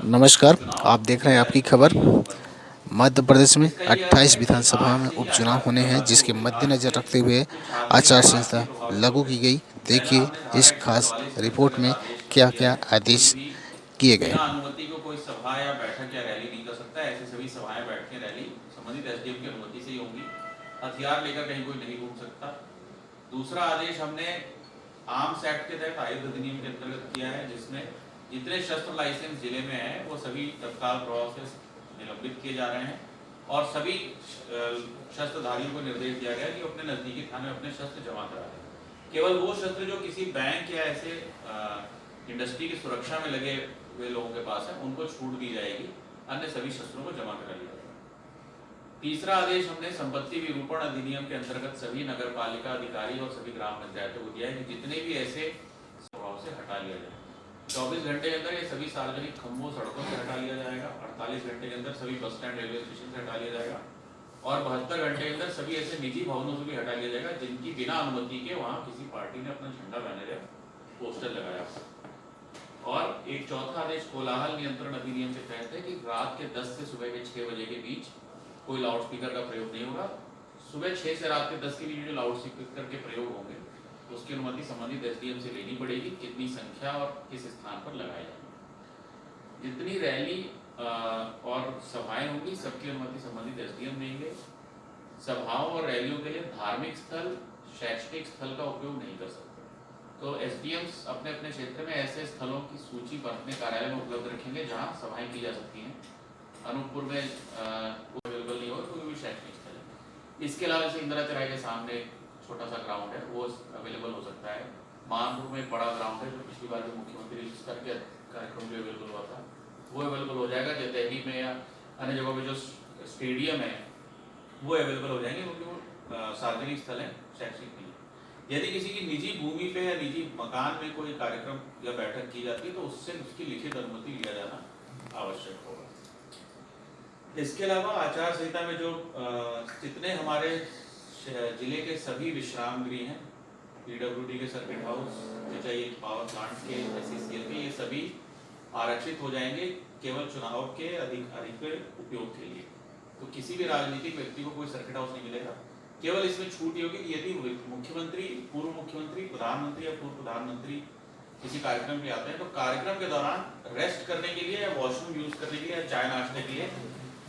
नमस्कार। आप देख रहे हैं आपकी खबर। मध्य प्रदेश में 28 विधानसभा में उपचुनाव होने हैं, जिसके मद्देनजर रखते हुए आचार संहिता लागू की गई। देखिए इस खास रिपोर्ट में क्या क्या आदेश किए गए। बिना अनुमति को कोई सभा या बैठक या रैली नहीं कर सकता। ऐसी सभी सभाएं, बैठकें, रैली संबंधित एसडीएम की अनुमति से ही होंगी। हथियार लेकर कहीं कोई नहीं घूम सकता। दूसरा आदेश हमने आर्म्स एक्ट के तहत आयुध अधिनियम के अंतर्गत किया है, जिसमें जितने शस्त्र लाइसेंस जिले में है वो सभी तत्काल प्रभाव से निलंबित किए जा रहे हैं और सभी शस्त्रधारियों को निर्देश दिया गया कि अपने नजदीकी थाने में अपने शस्त्र जमा करा दें। केवल वो शस्त्र जो किसी बैंक या ऐसे इंडस्ट्री की सुरक्षा में लगे हुए लोगों के पास है, उनको छूट दी जाएगी। अन्य सभी शस्त्रों को जमा करा लिया जाएगा। तीसरा आदेश हमने संपत्ति विरूपण अधिनियम के अंतर्गत सभी नगर पालिका अधिकारी और सभी ग्राम पंचायतों को दिया है कि जितने भी ऐसे प्रभाव से हटा लिया जाए। 24 घंटे के अंदर ये सभी सार्वजनिक खंभों, सड़कों से हटा लिया जाएगा। 48 घंटे के अंदर सभी बस स्टैंड, रेलवे स्टेशन से हटा लिया जाएगा और 72 घंटे के अंदर सभी ऐसे निजी भवनों से भी हटा लिया जाएगा जिनकी बिना अनुमति के वहां किसी पार्टी ने अपना झंडा, बैनर या पोस्टर लगाया। और एक चौथा आदेश कोलाहल नियंत्रण अधिनियम के तहत है कि रात के 10 से सुबह के 6 बजे के बीच कोई लाउड स्पीकर का प्रयोग नहीं होगा। सुबह 6 से रात के 10 के बीच जो लाउड स्पीकर के प्रयोग होंगे उसकी अनुमति संबंधित एसडीएम से लेनी पड़ेगी, कितनी संख्या और किस स्थान पर लगाए जाएंगे। जितनी रैली और सभाएं होंगी सबकी अनुमति संबंधित एसडीएम देंगे। सभाओं और रैलियों के लिए धार्मिक स्थल, शैक्षणिक स्थल का उपयोग नहीं कर सकते। तो एसडीएम्स अपने अपने क्षेत्र में ऐसे स्थलों की सूची पर अपने कार्यालय में उपलब्ध रखेंगे जहां सभाएं की जा सकती हैं। अनूपपुर में अवेलेबल नहीं होगा कोई भी शैक्षणिक स्थल है। इसके अलावा जैसे इंदिरा चौराहे के सामने छोटा सा ग्राउंड है, वो अवेलेबल हो सकता है। मानपुर में एक बड़ा ग्राउंड है जो पिछली बार जो मुख्यमंत्री स्तर के कार्यक्रम भी अवेलेबल हुआ था, वो अवेलेबल हो जाएगा। जैतहरी में या अन्य जगहों पर जो स्टेडियम है वो अवेलेबल हो जाएंगे, क्योंकि वो सार्वजनिक स्थल है, शैक्षणिक नहीं है। यदि किसी की निजी भूमि पे या निजी मकान में कोई कार्यक्रम या बैठक की जाती है तो उससे उसकी लिखित अनुमति लिया जाना आवश्यक होगा। इसके अलावा आचार संहिता में जो जितने हमारे जिले के सभी विश्राम गृह हैं, पीडब्ल्यूडी के सर्किट हाउस, चाहे पावर प्लांट के, एसईसीएल के, ये सभी आरक्षित हो जाएंगे केवल चुनाव के अधिकारी के उपयोग के लिए। तो किसी भी राजनीतिक व्यक्ति को कोई सर्किट हाउस नहीं मिलेगा। केवल इसमें छूट ये होगी कि यदि मुख्यमंत्री, पूर्व मुख्यमंत्री, प्रधानमंत्री या पूर्व प्रधानमंत्री किसी कार्यक्रम में आते हैं तो कार्यक्रम के दौरान रेस्ट करने के लिए या वॉशरूम यूज करने के लिए या चाय नाश्ते के लिए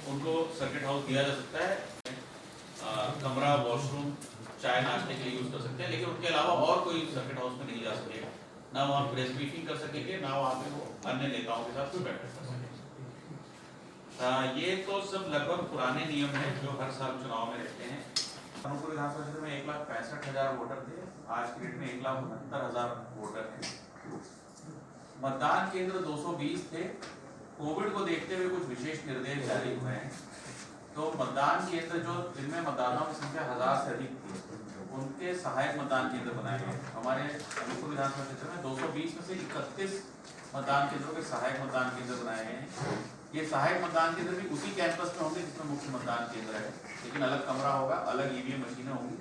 उनको सर्किट हाउस दिया जा सकता है। कमरा, वॉशरूम, चाय नाश्ते के लिए यूज कर सकते हैं, लेकिन उनके अलावा और कोई सर्किट हाउस में नहीं जा सकेगा। ना वहाँ प्रेस ब्रीफिंग कर सकेंगे, ना वहाँ पे वो अन्य नेताओं के साथ कोई बैठक कर सकेंगे। ये तो सब लगभग पुराने नियम है जो हर साल चुनाव में रहते हैं। अनूपपुर विधानसभा क्षेत्र में 1,65,000 वोटर थे, आज की डेट में 1,69,000 वोटर हैं। मतदान केंद्र 220 थे। कोविड को देखते हुए कुछ विशेष निर्देश जारी हुए हैं, तो मतदान केंद्र जो जिनमें मतदाताओं की संख्या 1000 से अधिक थी उनके सहायक मतदान केंद्र बनाए गए। हमारे अनूपपुर विधानसभा क्षेत्र में 220 में से 31 मतदान केंद्रों के सहायक मतदान केंद्र बनाए गए हैं। ये सहायक मतदान केंद्र भी उसी कैंपस में होंगे जिसमें मुख्य मतदान केंद्र है, लेकिन अलग कमरा होगा, अलग ईवीएम मशीनें होंगी।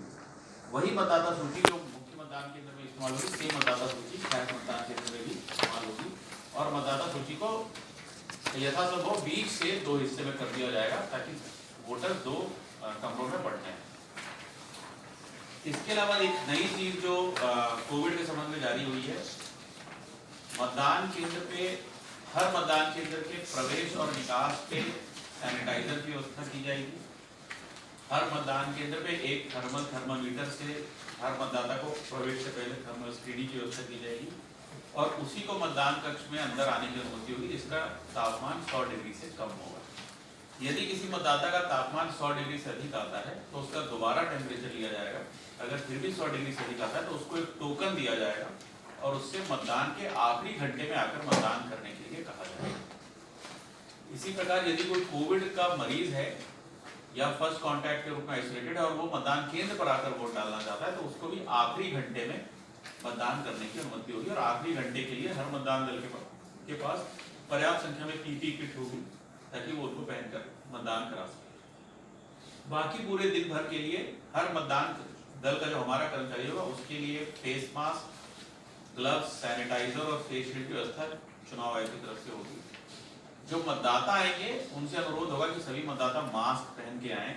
वही मतदाता सूची जो मुख्य मतदान केंद्र में इस्तेमाल होगी, सेम मतदाता सूची सहायक मतदान केंद्र में भी इस्तेमाल होगी। और मतदाता सूची को यथासंभव बीच से 2 हिस्से में कर दिया जाएगा ताकि वोटर 2 कमरों में बढ़ जाए। इसके अलावा एक नई चीज जो कोविड के संबंध में जारी हुई है, मतदान केंद्र पे, हर मतदान केंद्र के प्रवेश और निकास पे सैनिटाइजर की व्यवस्था की जाएगी। हर मतदान केंद्र पे एक थर्मामीटर से हर मतदाता को प्रवेश से पहले थर्मल स्क्रीनिंग की व्यवस्था की जाएगी और उसी को मतदान कक्ष में अंदर आने की अनुमति होगी जिसका तापमान 100 डिग्री से कम होगा। यदि किसी मतदाता का तापमान 100 डिग्री से अधिक आता है तो उसका दोबारा टेम्परेचर लिया जाएगा। अगर फिर भी 100 डिग्री से अधिक आता है तो उसको एक टोकन दिया जाएगा और उससे मतदान के आखिरी घंटे में आकर मतदान करने के लिए कहा जाएगा। इसी प्रकार यदि कोई कोविड का मरीज है या फर्स्ट कांटेक्ट के रूप में आइसोलेटेड है और वो मतदान केंद्र पर आकर वोट डालना चाहता है तो उसको भी आखिरी घंटे में मतदान करने की अनुमति होगी। और आखिरी घंटे के लिए हर मतदान दल के पास पर्याप्त संख्या में पीपी किट होगी ताकि वो उसको पहनकर मतदान करा सके। बाकी पूरे दिन भर के लिए हर मतदान दल का जो हमारा कर्मचारी होगा उसके लिए फेस मास्क, ग्लव्स, सैनिटाइजर और फेस शील्ड की व्यवस्था चुनाव आयोग की तरफ से होगी। जो मतदाता आएंगे उनसे अनुरोध होगा कि सभी मतदाता मास्क पहन के आएं।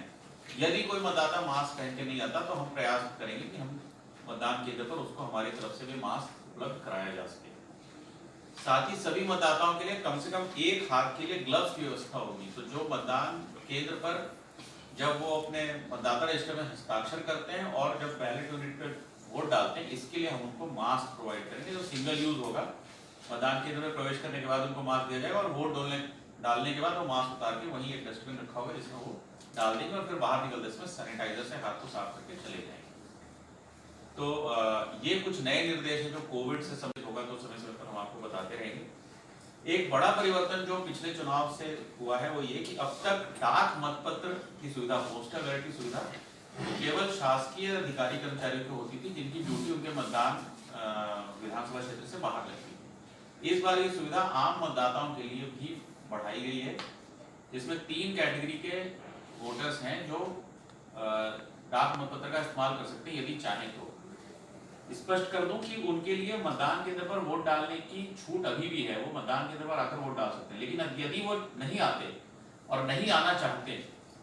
यदि कोई मतदाता मास्क पहन के नहीं आता तो हम प्रयास करेंगे कि हम मतदान केंद्र पर उसको हमारी तरफ से भी मास्क उपलब्ध कराया जा सके। साथ ही सभी मतदाताओं के लिए कम से कम एक हाथ के लिए ग्लव्स की व्यवस्था होगी। तो जो मतदान केंद्र पर जब वो अपने मतदाता रजिस्टर में हस्ताक्षर करते हैं और जब बैलेट यूनिट पे वोट डालते हैं, इसके लिए हम उनको मास्क प्रोवाइड करेंगे जो सिंगल यूज होगा। मतदान केंद्र में प्रवेश करने के बाद उनको मास्क दिया जाएगा और वोट डालने के बाद वो मास्क उतार के वहीं एक डस्टबिन रखा होगा जिसमें वो डाल देंगे और फिर बाहर निकलते समय सैनिटाइजर से हाथ को साफ करके चले जाएंगे। तो ये कुछ नए निर्देश है जो कोविड से संबंधित होगा, तो समय समय पर हम आपको बताते रहेंगे। एक बड़ा परिवर्तन जो पिछले चुनाव से हुआ है वो ये कि अब तक डाक मतपत्र की सुविधा, पोस्टल बैलेट की सुविधा केवल शासकीय अधिकारी कर्मचारियों को होती थी जिनकी ड्यूटी उनके मतदान विधानसभा क्षेत्र से बाहर लगती थी। इस बार ये सुविधा आम मतदाताओं के लिए भी बढ़ाई गई है, जिसमें 3 कैटेगरी के वोटर्स हैं जो डाक मतपत्र का इस्तेमाल कर सकते हैं यदि चाहें तो। स्पष्ट कर दूं कि उनके लिए मतदान केंद्र पर वोट डालने की छूट अभी भी है, वो मतदान केंद्र पर आकर वोट डाल सकते हैं। लेकिन यदि वो नहीं आते और नहीं आना चाहते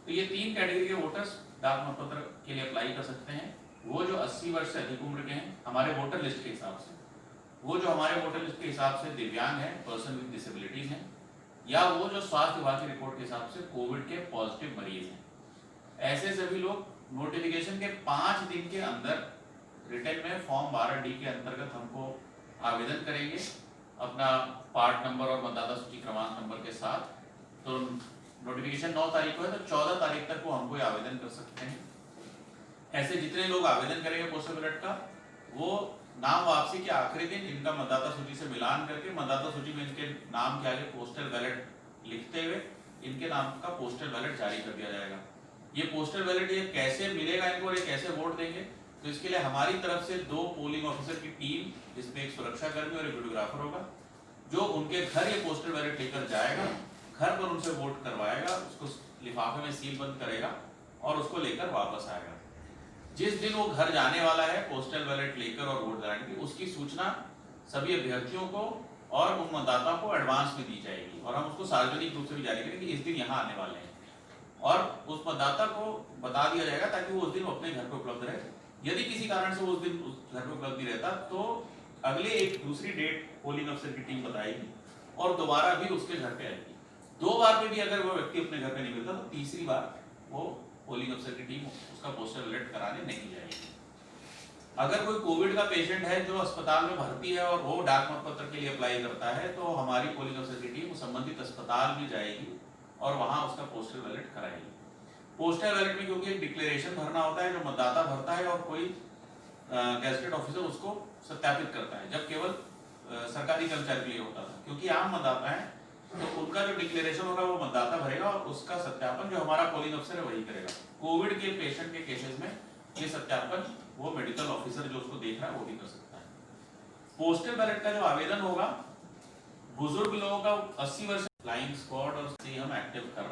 तो ये 3 कैटेगरी के वोटर्स डाक मतपत्र के लिए अप्लाई कर सकते हैं। वो जो 80 वर्ष से अधिक उम्र के हैं हमारे वोटर लिस्ट के हिसाब से, वो जो हमारे वोटर लिस्ट के हिसाब से दिव्यांग है, पर्सन विद डिसेबिलिटीज हैं, या वो जो स्वास्थ्य विभाग की रिपोर्ट के हिसाब से कोविड के पॉजिटिव मरीज हैं। ऐसे सभी लोग नोटिफिकेशन के 5 दिन के अंदर रिटर्न में फॉर्म 12D के अंतर्गत हमको आवेदन करेंगे अपना पार्ट नंबर और मतदाता सूची क्रमांक नंबर के साथ। तो नोटिफिकेशन 9 तारीख को है तो 14 तारीख तक वो हमको आवेदन कर सकते हैं। ऐसे जितने लोग आवेदन करेंगे पोस्टल बैलेट का, वो नाम वापसी के आखिरी दिन इनका मतदाता सूची से मिलान करके मतदाता सूची में इनके नाम के आगे पोस्टल बैलेट लिखते हुए इनके नाम का पोस्टल बैलेट जारी कर दिया जाएगा। ये पोस्टल बैलेट ये कैसे मिलेगा इनको और ये कैसे वोट देंगे, तो इसके लिए हमारी तरफ से 2 पोलिंग ऑफिसर की टीम, जिसमें एक सुरक्षाकर्मी और एक वीडियोग्राफर होगा, जो उनके घर ये पोस्टल बैलेट लेकर जाएगा, घर पर उनसे वोट करवाएगा, उसको लिफाफे में सील बंद करेगा और उसको लेकर वापस आएगा। जिस दिन वो घर जाने वाला है पोस्टल बैलेट लेकर और वोट डालने की, उसकी सूचना सभी अभ्यर्थियों को और उन मतदाताओं को एडवांस में दी जाएगी और हम उसको सार्वजनिक रूप से भी जारी करेंगे कि इस दिन यहाँ आने वाले हैं, और उस मतदाता को बता दिया जाएगा ताकि वो उस दिन अपने घर पर उपलब्ध रहे। यदि किसी कारण से वो उस दिन उस घर पर उपलब्ध नहीं रहता तो अगले एक दूसरी डेट पोलिंग अफसर की टीम बताएगी और दोबारा भी उसके घर पे आएगी। 2 बार में भी अगर वो व्यक्ति अपने घर पे नहीं मिलता तो तीसरी बार वो पोलिंग अफसर की टीम उसका पोस्टल बैलेट कराने नहीं जाएगी। अगर कोई कोविड का पेशेंट है जो अस्पताल में भर्ती है और वो डाक मतपत्र के लिए अप्लाई करता है तो हमारी पोलिंग अफसर की टीम संबंधित अस्पताल में जाएगी और वहां उसका पोस्टल बैलेट कराएगी। पोस्टल बैलेट में क्योंकि एक डिक्लेरेशन भरना होता है जो मतदाता भरता है और कोई गैजेटेड ऑफिसर उसको सत्यापित करता है, जब केवल सरकारी कर्मचारी के लिए होता था। क्योंकि आम मतदाता है तो उनका जो डिक्लेरेशन होगा वो मतदाता भरेगा और उसका सत्यापन जो हमारा पोलिंग अफसर है वही करेगा। कोविड के पेशेंट के केसेस में ये सत्यापन वो मेडिकल ऑफिसर जो उसको देख रहा है वो भी कर सकता है। पोस्टल बैलेट का जो आवेदन होगा, बुजुर्ग लोगों का 80 वर्ष फ्लाइंग स्क्वाड और से हम एक्टिव कर रहे हैं।